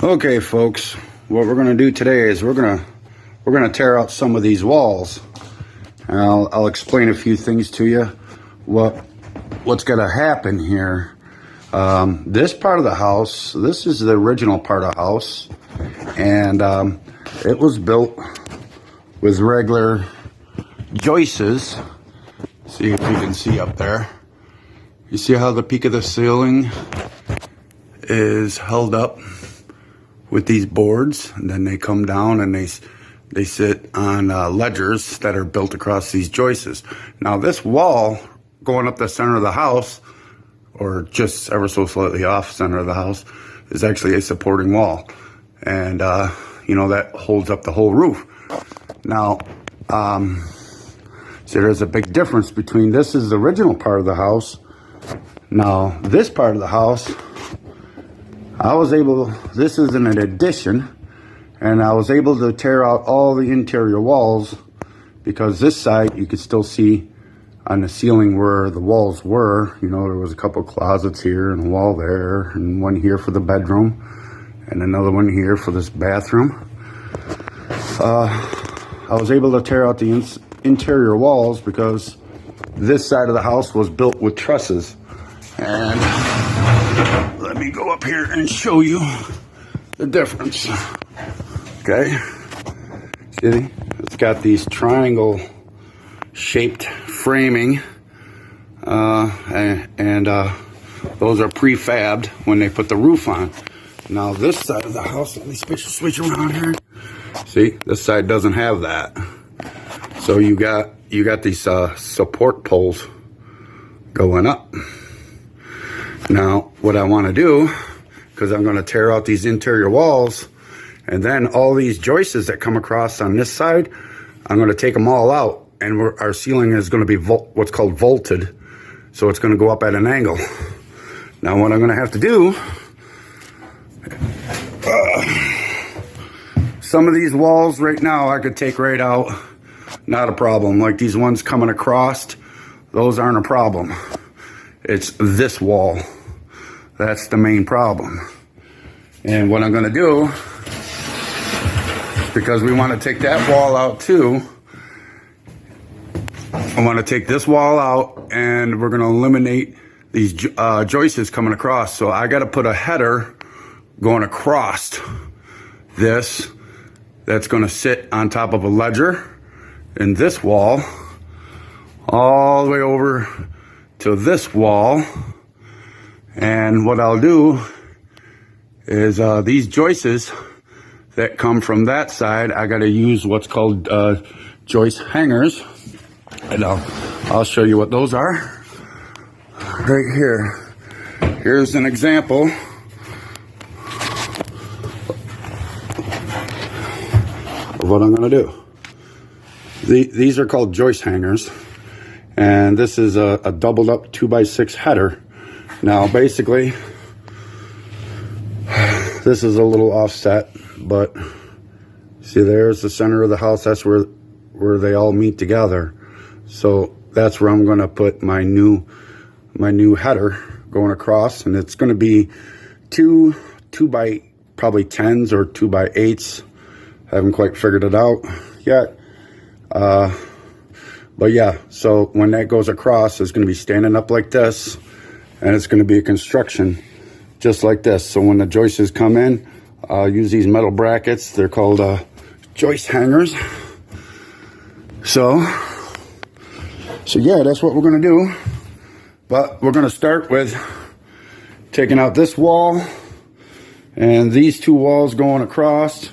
Okay, folks, what we're going to do today is we're going to tear out some of these walls. And I'll explain a few things to you. What's going to happen here? This part of the house, this is the original part of the house, and it was built with regular joists. See if you can see up there. You see how the peak of the ceiling is held up with these boards, and then they come down and they sit on ledgers that are built across these joists. Now this wall going up the center of the house, or just ever so slightly off center of the house, is actually a supporting wall, and that holds up the whole roof. Now so there's a big difference between this is the original part of the house. Now this part of the house, this is an addition, and I was able to tear out all the interior walls, because this side you could still see on the ceiling where the walls were. There was a couple closets here and a wall there, and one here for the bedroom, and another one here for this bathroom. I was able to tear out the interior walls because this side of the house was built with trusses. And let me go up here and show you the difference. Okay, see, it's got these triangle shaped framing, and those are prefabbed when they put the roof on. Now this side of the house, let me switch around here. See, this side doesn't have that. So you got these support poles going up. Now, what I want to do, because I'm going to tear out these interior walls, and then all these joists that come across on this side, I'm going to take them all out, and our ceiling is going to be what's called vaulted, so it's going to go up at an angle. Now, what I'm going to have to do, some of these walls right now I could take right out, not a problem. Like these ones coming across, those aren't a problem. It's this wall that's the main problem. And what I'm going to do, because we want to take that wall out too, I want to take this wall out, and we're going to eliminate these joists coming across. So I got to put a header going across this that's going to sit on top of a ledger in this wall all the way over to this wall. And what I'll do is these joists that come from that side, I got to use what's called joist hangers, and I'll show you what those are right here. Here's an example of what I'm going to do. These are called joist hangers, and this is a doubled up 2x6 header. Now basically this is a little offset, but see, there's the center of the house. That's where they all meet together. So that's where I'm going to put my new header going across, and it's going to be two by probably 10s or 2x8s. Haven't quite figured it out yet. But yeah, so when that goes across, it's going to be standing up like this, and it's going to be a construction just like this. So when the joists come in, I'll use these metal brackets. They're called joist hangers. So yeah, that's what we're going to do. But we're going to start with taking out this wall and these two walls going across.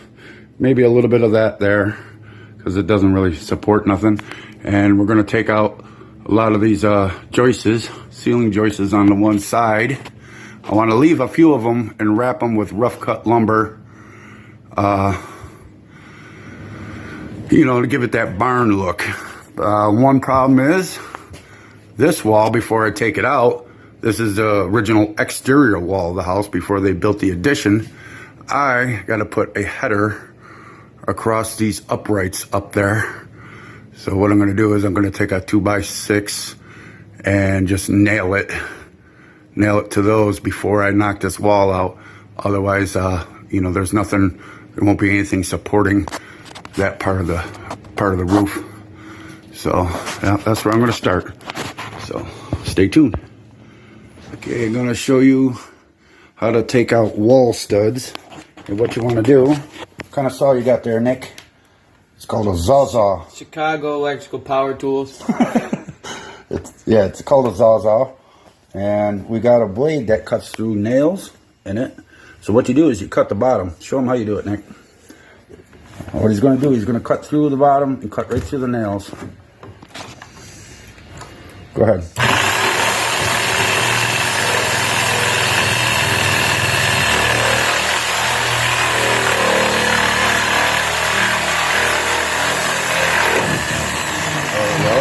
Maybe a little bit of that there, because it doesn't really support nothing. And we're going to take out a lot of these joists, ceiling joists on the one side. I want to leave a few of them and wrap them with rough cut lumber, to give it that barn look. One problem is this wall, before I take it out, this is the original exterior wall of the house before they built the addition. I got to put a header across these uprights up there. So what I'm going to do is I'm going to take a 2x6 and just nail it to those before I knock this wall out. Otherwise, you know, there's nothing, there won't be anything supporting that part of the roof. So yeah, that's where I'm gonna start. So stay tuned. Okay, I'm gonna show you how to take out wall studs. And what you wanna do, what kind of saw you got there, Nick? It's called a Zawzaw. Chicago Electrical Power Tools. It's called a Zawzaw. And we got a blade that cuts through nails in it. So what you do is you cut the bottom. Show him how you do it, Nick. What he's going to do, he's going to cut through the bottom and cut right through the nails. Go ahead. There we go.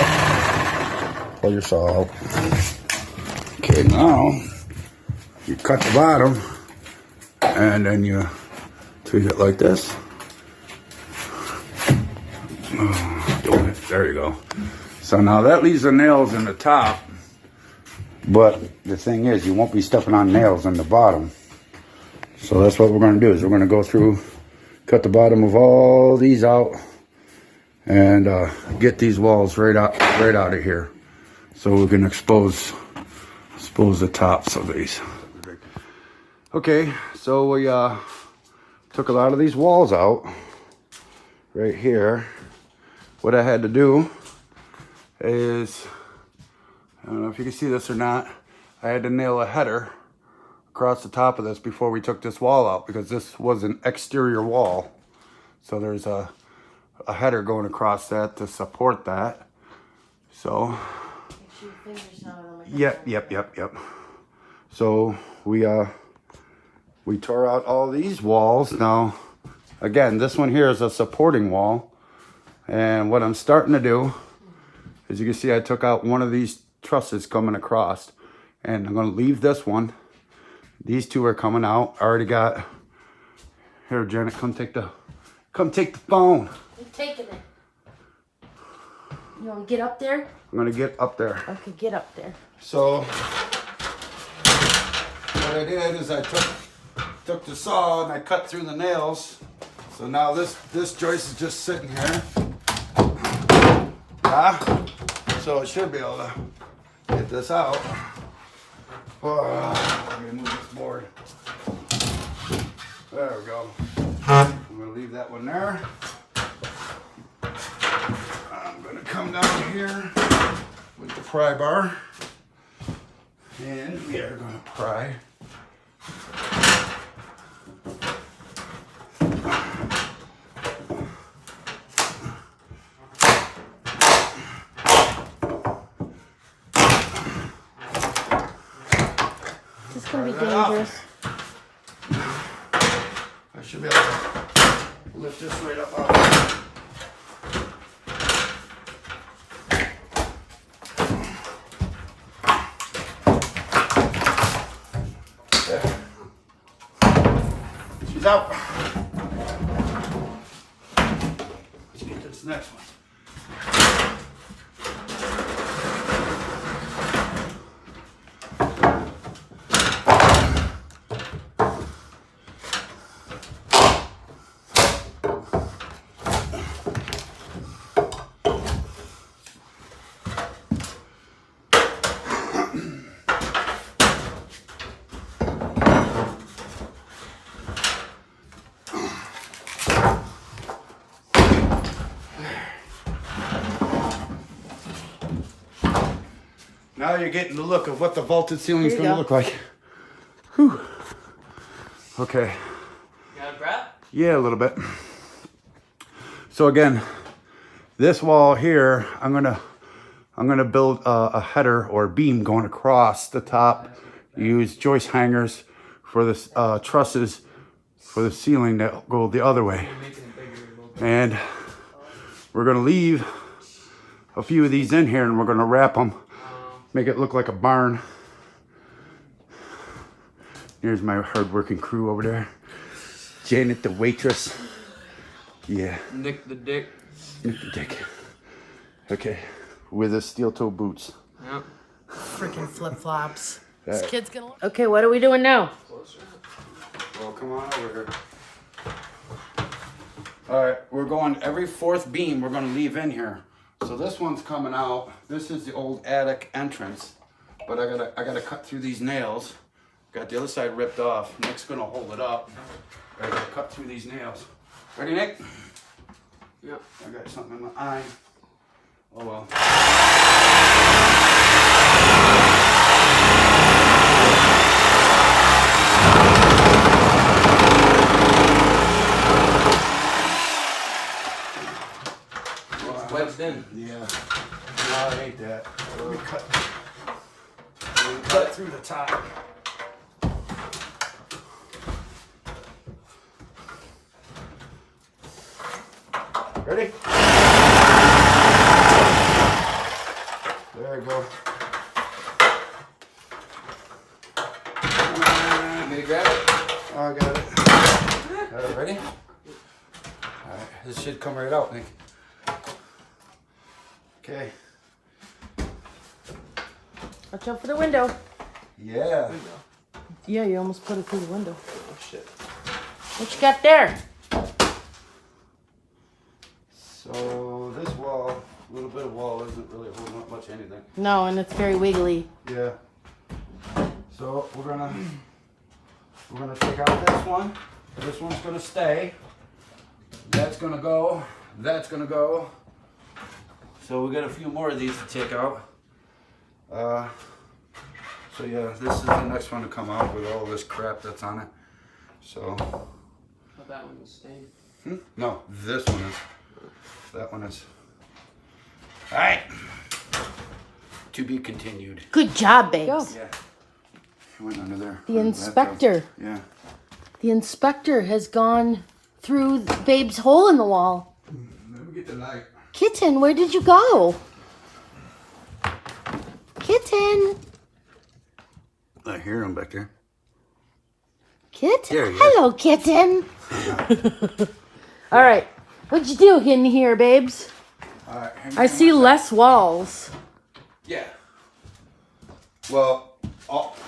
Pull your saw out. Okay, now you cut the bottom and then you treat it like this. There you go. So now that leaves the nails in the top, but the thing is you won't be stepping on nails in the bottom. So that's what we're going to do is we're going to go through, cut the bottom of all these out and get these walls right out of here so we can expose the tops of these. Okay, so we took a lot of these walls out right here. What I had to do is, I don't know if you can see this or not, I had to nail a header across the top of this before we took this wall out because this was an exterior wall. So there's a header going across that to support that. So, yep. So we tore out all these walls. Now, again, this one here is a supporting wall. And what I'm starting to do, as you can see, I took out one of these trusses coming across. And I'm going to leave this one. These two are coming out. I already got... Here, Janet, come take the phone. I'm taking it. You want to get up there? I'm going to get up there. Okay, get up there. So, what I did is I took the saw and I cut through the nails. So now this joist is just sitting here. So it should be able to get this out. Oh, I'm gonna move this board. There we go. I'm gonna leave that one there. I'm gonna come down here with the pry bar. And we are gonna pry. This is going to be dangerous. I should be able to lift this right up out. There. She's out. Let's get this next one. Now you're getting the look of what the vaulted ceiling is going to look like. Whew. Okay. You got a breath? Yeah, a little bit. So again, this wall here, I'm gonna build a header or beam going across the top. Use joist hangers for the trusses for the ceiling that go the other way. And we're gonna leave a few of these in here and we're gonna wrap them. Make it look like a barn. Here's my hard-working crew over there. Janet, the waitress. Yeah. Nick the Dick. Nick the Dick. Okay. With his steel-toe boots. Yep. Freaking flip-flops. This Right. kid's gonna... Okay, what are we doing now? Well, come on over here. All right, we're going every fourth beam we're going to leave in here. So this one's coming out. This is the old attic entrance, but I gotta cut through these nails. Got the other side ripped off. Nick's gonna hold it up. I gotta cut through these nails. Ready, Nick? Yep. I got something in my eye. Oh well. It's wedged in. Yeah. No, I hate that. Let me cut through the top. Ready? There you go. Need to grab it? I got it. All right, ready? All right, this should come right out, Nick. Okay. Watch out for the window. Yeah. Yeah, you almost put it through the window. Oh shit. What you got there? So this wall, a little bit of wall isn't really holding up much anything. No, and it's very wiggly. Yeah. So we're gonna take out this one. This one's gonna stay. That's gonna go. That's gonna go. So we got a few more of these to take out. So yeah, this is the next one to come out with all this crap that's on it. So. Oh, that one was stained. No, this one is. That one is. All right. To be continued. Good job, babes. Yeah. He went under there. The inspector. Yeah. The inspector has gone through Babe's hole in the wall. Let me get the light. Kitten, where did you go? Kitten. I hear him back there. Kitten. There he is. Hello, kitten. All right. What'd you do in here, babes? All right. I see less walls. Yeah. Well,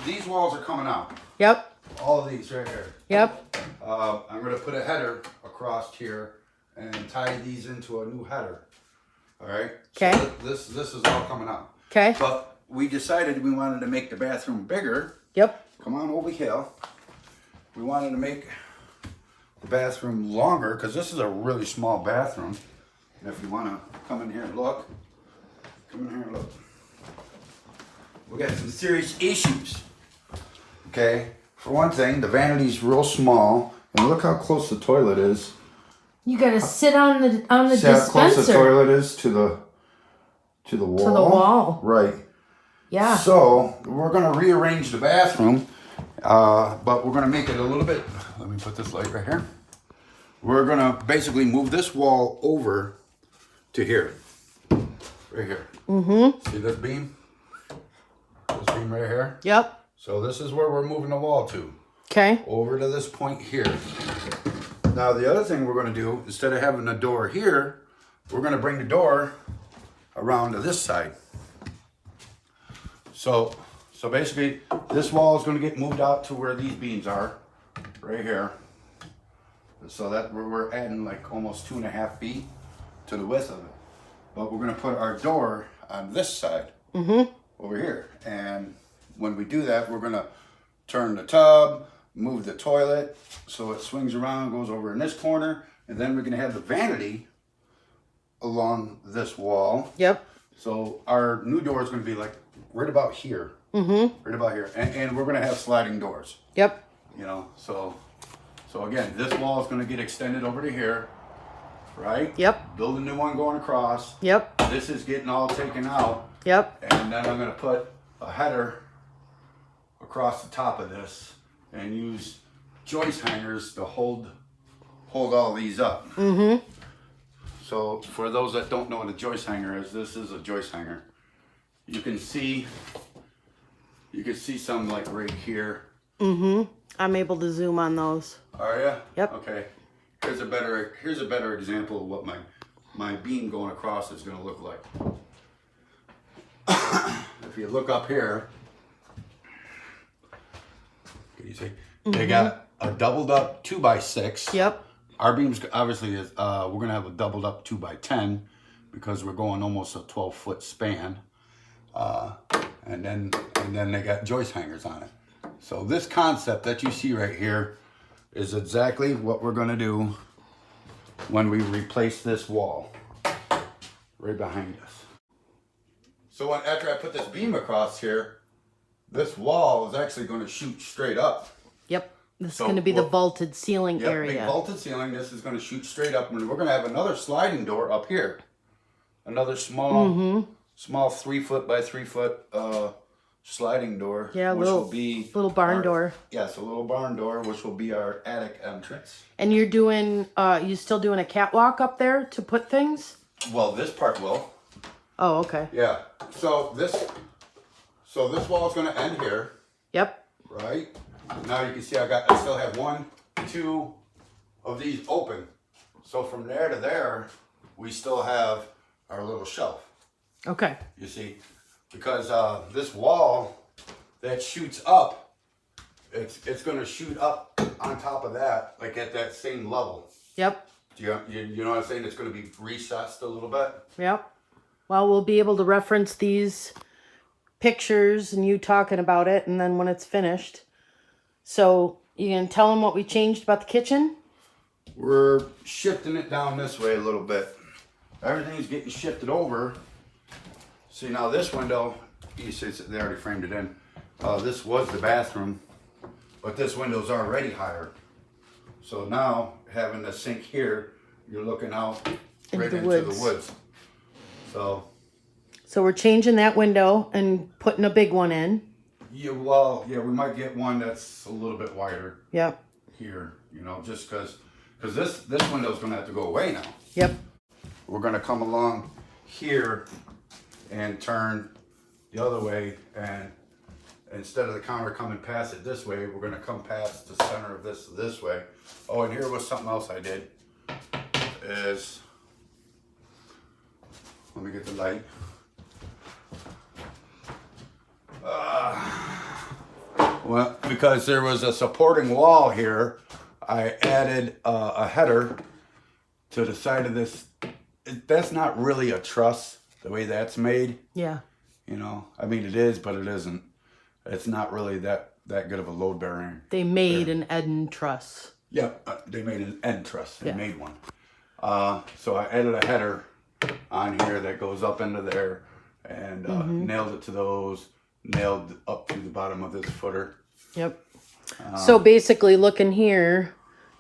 these walls are coming out. Yep. All of these right here. Yep. I'm going to put a header across here and tie these into a new header. All right. Okay. So this is all coming out. Okay. But we decided we wanted to make the bathroom bigger. Yep. Come on over here. We wanted to make the bathroom longer because this is a really small bathroom. And if you want to come in here and look, come in here and look. We got some serious issues. Okay. For one thing, the vanity's real small, and look how close the toilet is. You gotta sit on the See how dispenser. close the toilet is to the wall. To the wall. Right. Yeah. So we're gonna rearrange the bathroom, but we're gonna make it a little bit. Let me put this light right here. We're gonna basically move this wall over to here, right here. Mm-hmm. See this beam? This beam right here. Yep. So this is where we're moving the wall to. Okay. Over to this point here. Now the other thing we're gonna do, instead of having the door here, we're gonna bring the door around to this side. So basically, this wall is going to get moved out to where these beams are, right here. So that we're adding like almost 2.5 feet to the width of it. But we're going to put our door on this side, over here. And when we do that, we're going to turn the tub, move the toilet, so it swings around, goes over in this corner, and then we're going to have the vanity along this wall. Yep. So our new door is going to be like right about here. Right about here. And we're going to have sliding doors. Yep. You know, so again, this wall is going to get extended over to here. Right? Yep. Build a new one going across. Yep. This is getting all taken out. Yep. And then I'm going to put a header across the top of this and use joist hangers to hold all these up. So for those that don't know what a joist hanger is, this is a joist hanger. You can see some like right here. I'm able to zoom on those. Are ya? Yep. Okay. Here's a better example of what my beam going across is going to look like. If you look up here, can you see? They got a doubled up 2x6. Yep. Our beams obviously is we're gonna have a doubled up 2x10 because we're going almost a 12-foot span, and then they got joist hangers on it. So this concept that you see right here is exactly what we're gonna do when we replace this wall right behind us. So after I put this beam across here, this wall is actually going to shoot straight up. Yep. This is So going to be the we'll- vaulted ceiling Yep, area. big vaulted ceiling. This is going to shoot straight up, and we're going to have another sliding door up here. Another small 3-foot by 3-foot sliding door. Yeah, which little will be barn door. Yes, a little barn door, which will be our attic entrance. And you're doing, you still doing a catwalk up there to put things? Well, this part will. Oh, okay. Yeah. So this wall is going to end here. Yep. Right? Now you can see I still have 1, 2 of these open. So from there to there, we still have our little shelf. Okay. You see? Because this wall that shoots up, it's going to shoot up on top of that, like at that same level. Yep. You know what I'm saying? It's going to be recessed a little bit. Yep. Well, we'll be able to reference these pictures and you talking about it, and then when it's finished. So you gonna tell them what we changed about the kitchen? We're shifting it down this way a little bit. Everything's getting shifted over. See, now this window, you see they already framed it in. This was the bathroom, but this window's already higher. So now, having the sink here, you're looking out right into the woods. So we're changing that window and putting a big one in. yeah, well, yeah, we might get one that's a little bit wider. Yep. Here, you know, just because this window's going to have to go away now. Yep. We're going to come along here and turn the other way, and instead of the counter coming past it this way, we're going to come past the center of this way. Oh, and here was something else I did is, let me get the light. Well, because there was a supporting wall here, I added a header to the side of this. That's not really a truss the way that's made. Yeah. You know, I mean it is, but it isn't. It's not really that good of a load bearing. They made an Eden truss. Yep, they made an end truss. They Yeah. made one. So I added a header on here that goes up into there, and nailed it to those. Nailed up to the bottom of this footer. Yep. So basically, looking here,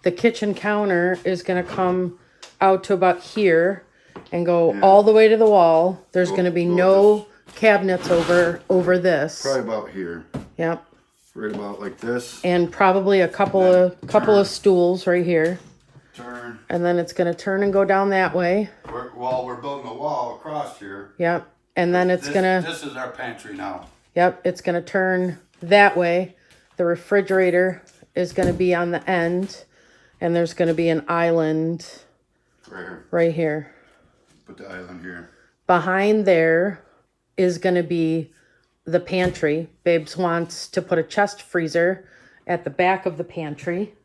the kitchen counter is going to come out to about here and go all the way to the wall. There's going to be no cabinets over this. Probably about here. Yep. Right about like this. And probably a couple of stools right here. Turn. And then it's going to turn and go down that way. While we're building a wall across here. Yep. And then it's going to... This is our pantry now. Yep, it's going to turn that way. The refrigerator is going to be on the end. And there's going to be an island right here. Put the island here. Behind there is going to be the pantry. Babes wants to put a chest freezer at the back of the pantry.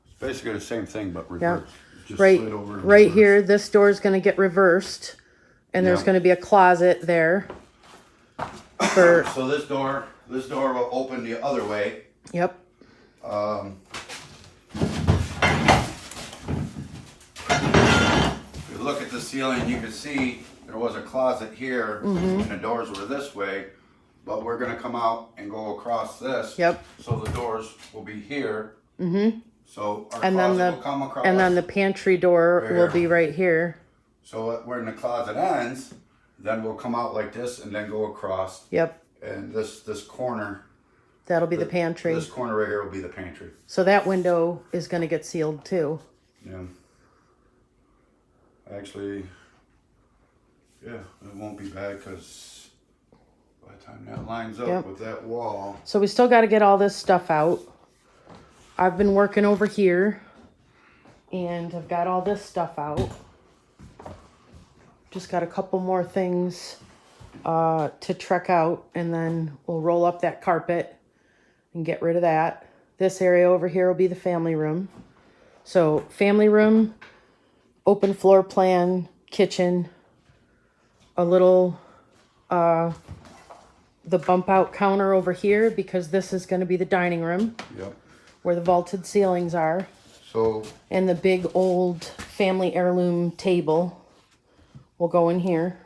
It's basically the same thing, but reversed. Just Right, slid over and right reversed. here, this door is going to get reversed. And there's Yeah. going to be a closet there. For, So this door will open the other way. yep. If you look at the ceiling, you can see there was a closet here, and the doors were this way. But we're gonna come out and go across this. Yep. So the doors will be here. So our And then closet will come across. and then the pantry door will There. be right here. So when the closet ends, then we'll come out like this and then go across. Yep. And this corner. That'll be the pantry. This corner right here will be the pantry. So that window is going to get sealed too. Yeah. Actually, yeah, it won't be bad because by the time that lines up Yep. with that wall. So we still got to get all this stuff out. I've been working over here and I've got all this stuff out. Just got a couple more things to trek out, and then we'll roll up that carpet and get rid of that. This area over here will be the family room. So family room, open floor plan, kitchen, a little, the bump out counter over here because this is going to be the dining room Yep. where the vaulted ceilings are. So And the big old family heirloom table will go in here.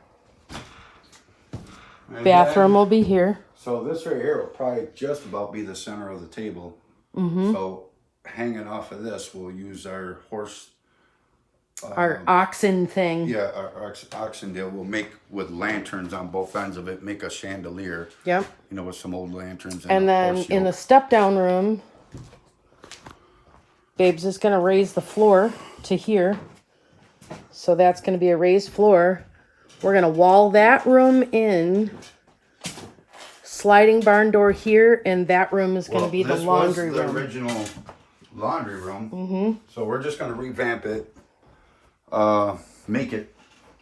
and Bathroom then- will be here. So this right here will probably just about be the center of the table. So hanging off of this, we'll use our horse. Our oxen thing. Yeah, our oxen deal. We'll make with lanterns on both ends of it. Make a chandelier. Yep. You know, with some old lanterns. And a then horse in the yoke. step down room, Babes is going to raise the floor to here. So that's going to be a raised floor. We're going to wall that room in. Sliding barn door here, and that room is going to be the this laundry was the room. original laundry room. So we're just going to revamp it, make it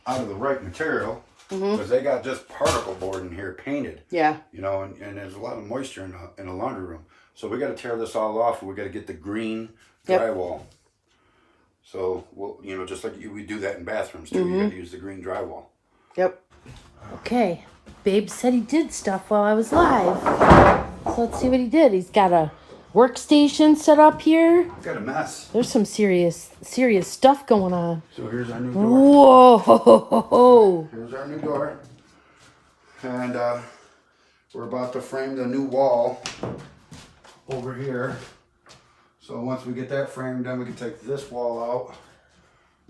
out of the right material, because they got just particle board in here painted. Yeah. You know, and there's a lot of moisture in the laundry room. So we got to tear this all off, and we got to get the green Yep. drywall. So we'll, you know, just like we do that in bathrooms too. You got to use the green drywall. Yep. Okay. Babe said he did stuff while I was live. So let's see what he did. He's got a workstation set up here. Got a mess. There's some serious stuff going on. So here's our new door. Whoa. Here's our new door. And we're about to frame the new wall over here. So once we get that framed, then we can take this wall out.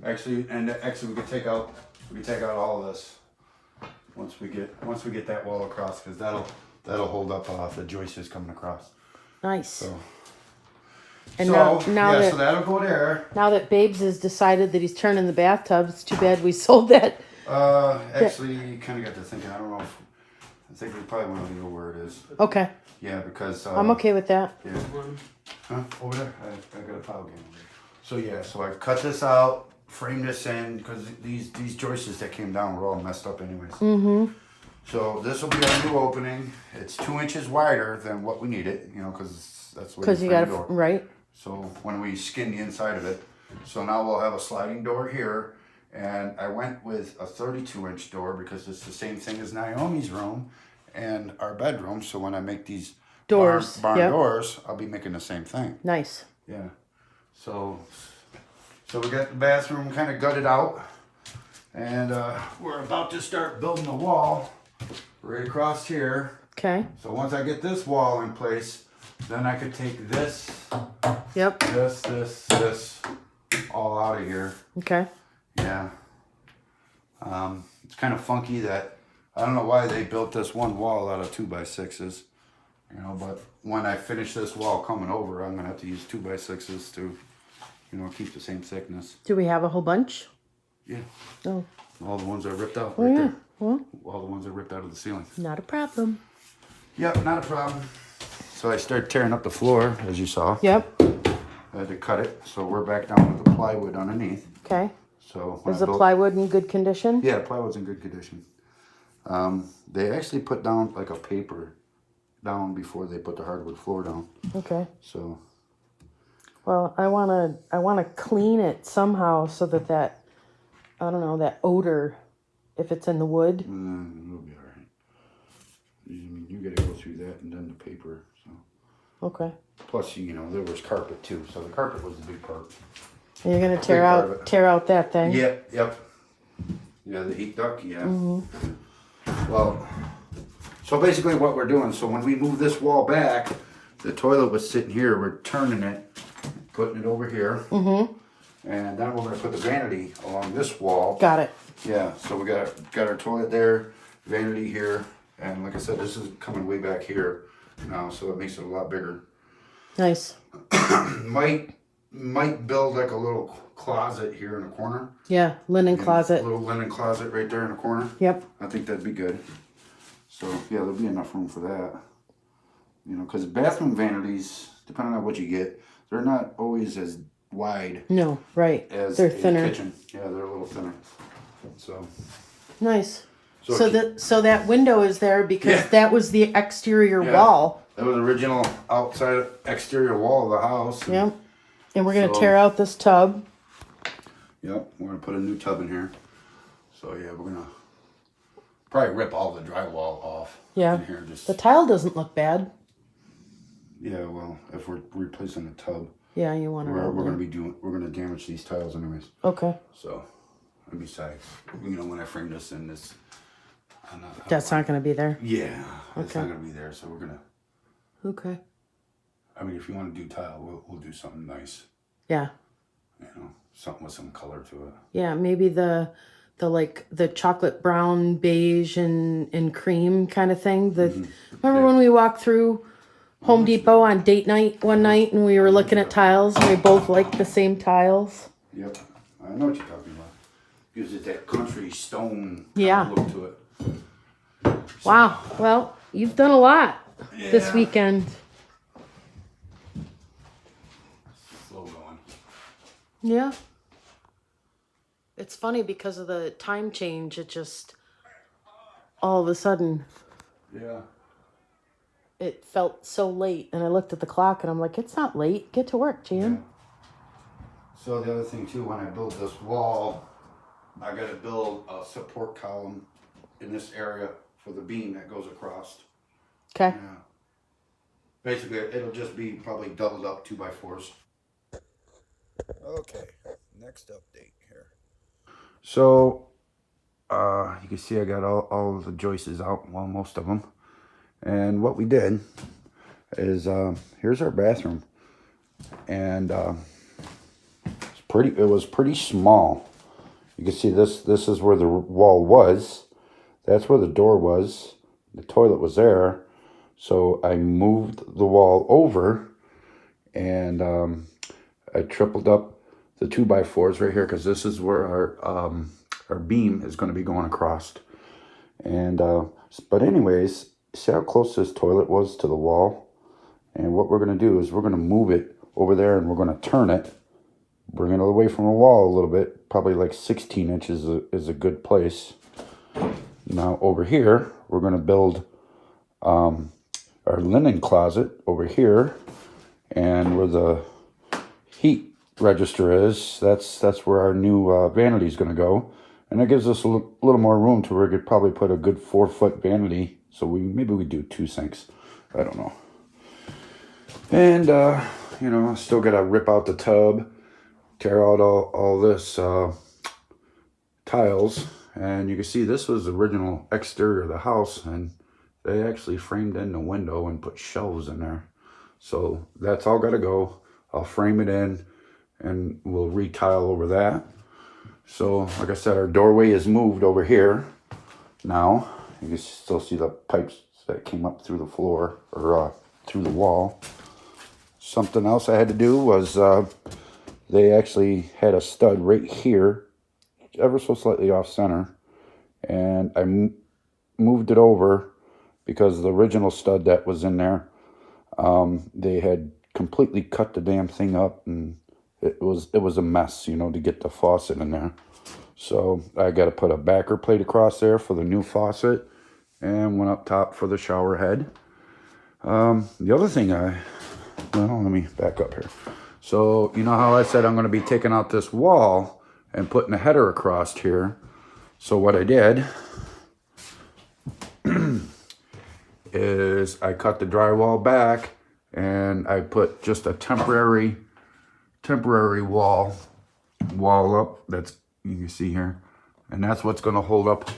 Actually, we can take out all of this. Once we get that wall across, because that'll hold up the joists coming across. Nice. So Now so that that'll go there. now that Babes has decided that he's turning the bathtub, it's too bad we sold that. Actually, you kind of got to thinking. I don't know. I think we probably want to know where it is. Okay. Yeah, because I'm okay with that. Yeah. Huh? Over there? I got a pile game over there. So yeah, so I cut this out, framed this in, because these joists that came down were all messed up anyways. So this will be our new opening. It's 2 inches wider than what we needed, you know, because that's what Because you got to, right? So when we skin the inside of it, so now we'll have a sliding door here, and I went with a 32-inch door because it's the same thing as Naomi's room and our bedroom. So when I make these Doors, barn yep. doors, I'll be making the same thing. Nice. Yeah. So we got the bathroom kind of gutted out, and we're about to start building the wall right across here. Okay. So once I get this wall in place, then I could take this, Yep. this all out of here. Okay. Yeah. It's kind of funky that I don't know why they built this one wall out of 2x6s, you know, but when I finish this wall coming over, I'm gonna have to use 2x6s to, you know, keep the same thickness. Do we have a whole bunch? Yeah. Oh. All the ones I ripped out Oh right yeah. there. Well, All the ones I ripped out of the ceiling. not a problem. Yep, not a problem. So I started tearing up the floor, as you saw. Yep. I had to cut it, so we're back down to the plywood underneath. Okay. So when Is I the built- plywood in good condition? Yeah, plywood's in good condition. They actually put down like a paper down before they put the hardwood floor down. Okay. So Well, I wanna clean it somehow so that I don't know, that odor, if it's in the wood. it'll be all right. I mean, you got to go through that and then the paper. So Okay. plus, you know, there was carpet too. So the carpet was the big part. And you're gonna Big part of it. tear out that thing. Yep. Yeah, the heat duct. Yeah. Well, so basically what we're doing. So when we move this wall back, the toilet was sitting here. We're turning it, putting it over here. And then we're gonna put the vanity along this wall. Got it. Yeah, so we got our toilet there, vanity here, and like I said, this is coming way back here now, so it makes it a lot bigger. Nice. Might build like a little closet here in the corner. Yeah, linen A closet. little linen closet right there in the corner. Yep. I think that'd be good. So yeah, there'll be enough room for that. You know, because bathroom vanities, depending on what you get, they're not always as wide No, right. as They're a thinner. kitchen. Yeah, they're a little thinner. So Nice. So So that window is there because Yeah. that was the exterior Yeah. wall. that was the original outside exterior wall of the house. And, Yep. And we're gonna So- tear out this tub. Yep, we're gonna put a new tub in here. So yeah, we're gonna probably rip all the drywall off. Yeah. In here, just The tile doesn't look bad. yeah. Well, if we're replacing the tub, Yeah, you want to. we're gonna damage these tiles anyways. Okay. So, and besides, you know, when I frame this in this, That's not gonna be there. yeah, it's Okay. not gonna be there. So we're gonna. Okay. I mean, if you want to do tile, we'll do something nice. Yeah. You know, something with some color to it. Yeah, maybe the like the chocolate brown, beige, and cream kind of thing. Remember when we walked through Home Depot on date night one night and we were looking at tiles and we both liked the same tiles? Yep, I know what you're talking about. Gives it that country stone Yeah. look to it. Wow. Well, you've done a lot this Yeah. weekend. Slow going. Yeah. It's funny because of the time change. It just all of a sudden Yeah. it felt so late, and I looked at the clock and I'm like, it's not late. Get to work, Jan. So the other thing too, when I build this wall, I gotta build a support column in this area for the beam that goes across. Okay. Yeah. Basically, it'll just be probably doubled up 2x4s. Okay, next update here. So, you can see I got all of the joists out, well, most of them. And what we did is, here's our bathroom. And it was pretty small. You can see this is where the wall was. That's where the door was. The toilet was there. So I moved the wall over and I tripled up the 2x4s right here because this is where our beam is going to be going across. And but anyways, see how close this toilet was to the wall? And what we're going to do is we're going to move it over there and we're going to turn it, bring it away from the wall a little bit. Probably like 16 inches is a good place. Now over here, we're going to build our linen closet over here, and where the heat register is, that's where our new vanity is going to go, and that gives us a little more room to where we could probably put a good 4-foot vanity. So maybe we do 2 sinks. I don't know. And you know, still got to rip out the tub, tear out all this tiles, and you can see this was the original exterior of the house, and they actually framed in the window and put shelves in there. So that's all got to go. I'll frame it in and we'll retile over that. So like I said, our doorway is moved over here now. You can still see the pipes that came up through the floor or through the wall. Something else I had to do was they actually had a stud right here, ever so slightly off center, and I moved it over because the original stud that was in there, they had completely cut the damn thing up, and it was a mess, you know, to get the faucet in there. So I got to put a backer plate across there for the new faucet, and one up top for the shower head. The other thing well, let me back up here. So you know how I said I'm going to be taking out this wall and putting a header across here. So what I did is I cut the drywall back and I put just a temporary wall up. That's, you can see here, and that's what's going to hold up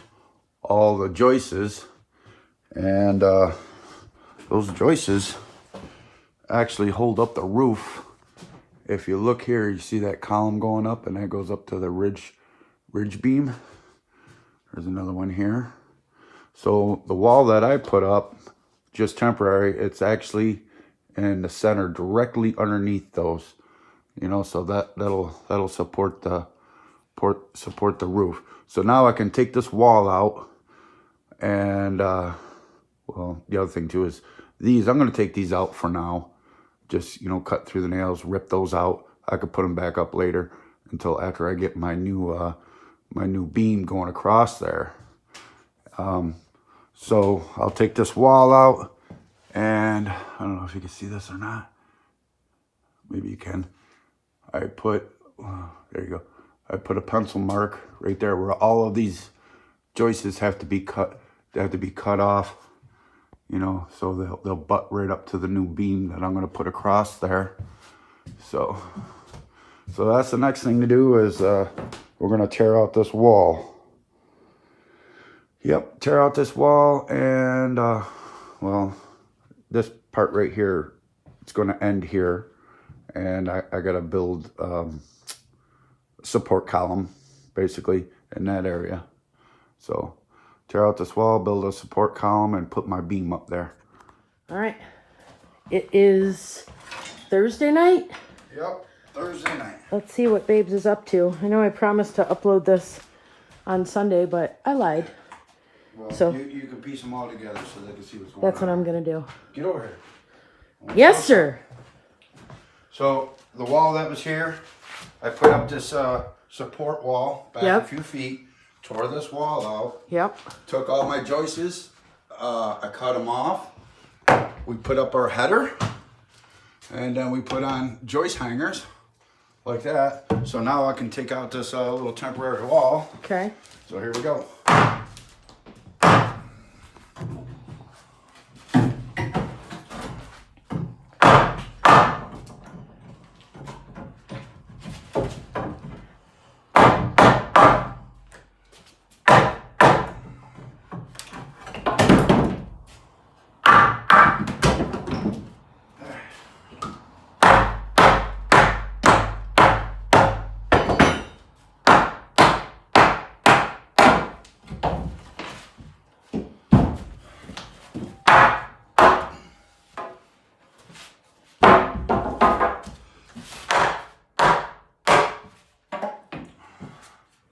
all the joists. And those joists actually hold up the roof. If you look here, you see that column going up, and that goes up to the ridge beam. There's another one here. So the wall that I put up, just temporary, it's actually in the center directly underneath those, you know, so that'll support the roof. So now I can take this wall out, and well, the other thing too is these, I'm going to take these out for now. Just, you know, cut through the nails, rip those out. I could put them back up later until after I get my new beam going across there. So I'll take this wall out, and I don't know if you can see this or not. Maybe you can. I put, there you go. I put a pencil mark right there where all of these joists have to be cut. They have to be cut off, you know, so they'll butt right up to the new beam that I'm gonna put across there. So that's the next thing to do is we're gonna tear out this wall. Yep, tear out this wall and well, this part right here, it's gonna end here, and I gotta build support column basically in that area. So tear out this wall, build a support column, and put my beam up there. All right. It is Thursday night. Yep, Thursday night. Let's see what Babes is up to. I know I promised to upload this on Sunday, but I lied. Well, So you can piece them all together so they can see what's going That's on. what I'm going to do. Get over here. Yes, sir. So the wall that was here, I put up this support wall back Yep. a few feet, tore this wall out, Yep. took all my joists, I cut them off. We put up our header, and then we put on joist hangers like that. So now I can take out this little temporary wall. Okay. So here we go.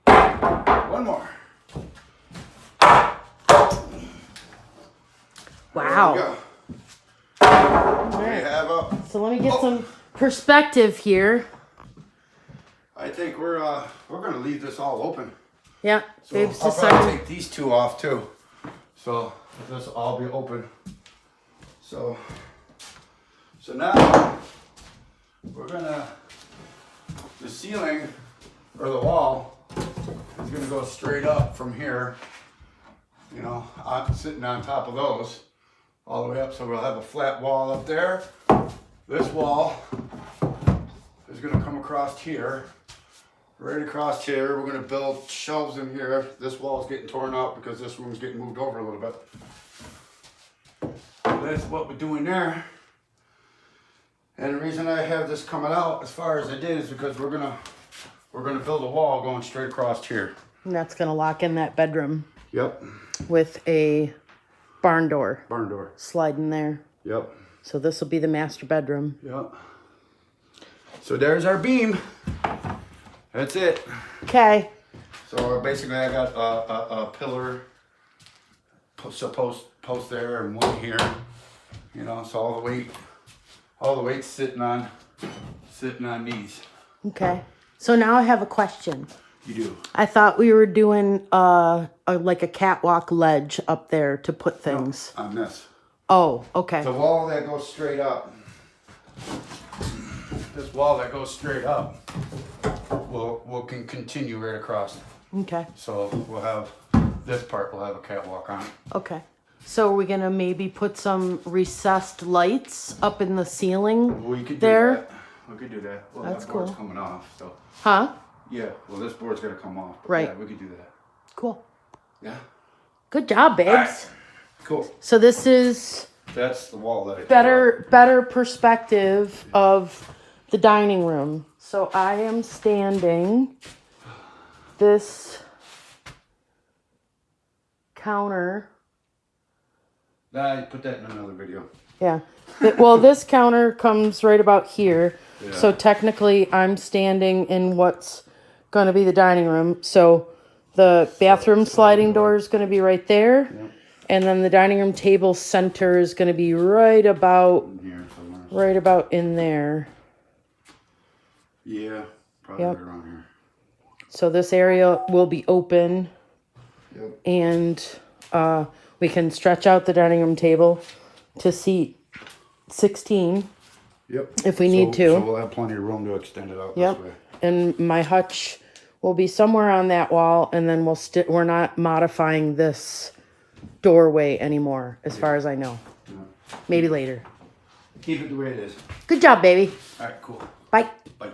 One more. Wow. There we go. All We right. have a. So let me get some perspective here. I think we're gonna leave this all open. Yeah. So Babes I'll probably decided. take these two off too. So this will all be open. So now we're gonna, the ceiling or the wall is gonna go straight up from here. You know, I'm sitting on top of those all the way up. So we'll have a flat wall up there. This wall is gonna come across here. Right across here, we're gonna build shelves in here. This wall's getting torn out because this room's getting moved over a little bit. That's what we're doing there. And the reason I have this coming out as far as I did is because we're gonna build a wall going straight across here. And that's going to lock in that bedroom Yep. with a barn door Barn door. sliding there. Yep. So this will be the master bedroom. Yep. So there's our beam. That's it. Okay. So basically I got a pillar, post there and one here. You know, so all the weight's sitting on these. Okay. So now I have a question. You do. I thought we were doing like a catwalk ledge up there to put things. On this. Oh, okay. The wall that goes straight up. This wall that goes straight up can continue right across. Okay. So we'll have this part will have a catwalk on it. Okay. So are we gonna maybe put some recessed lights up in the ceiling? We could do there? that. We could do that. Well, That's that board's cool. coming off, so Huh? yeah. Well, this board's gonna come off. But Right. Yeah, we could do that. Cool. Yeah. Good job, babes. Alright. Cool. So this is That's the wall that I tore out. better perspective of the dining room. So I am standing this counter. Nah, put that in another video. Yeah. Well, this counter comes right about here. Yeah. So technically I'm standing in what's going to be the dining room. So the bathroom sliding door is going to be right there. Yep. And then the dining room table center is going to be right about In here somewhere. in there. Yeah, probably Yep. right around here. So this area will be open Yep. and we can stretch out the dining room table to seat 16. Yep. If we need to. So we'll have plenty of room to extend it out Yep. this way. And my hutch will be somewhere on that wall, and then we're not modifying this doorway anymore, as far as I know. Maybe later. Keep it the way it is. Good job, baby. All right, cool. Bye. Bye.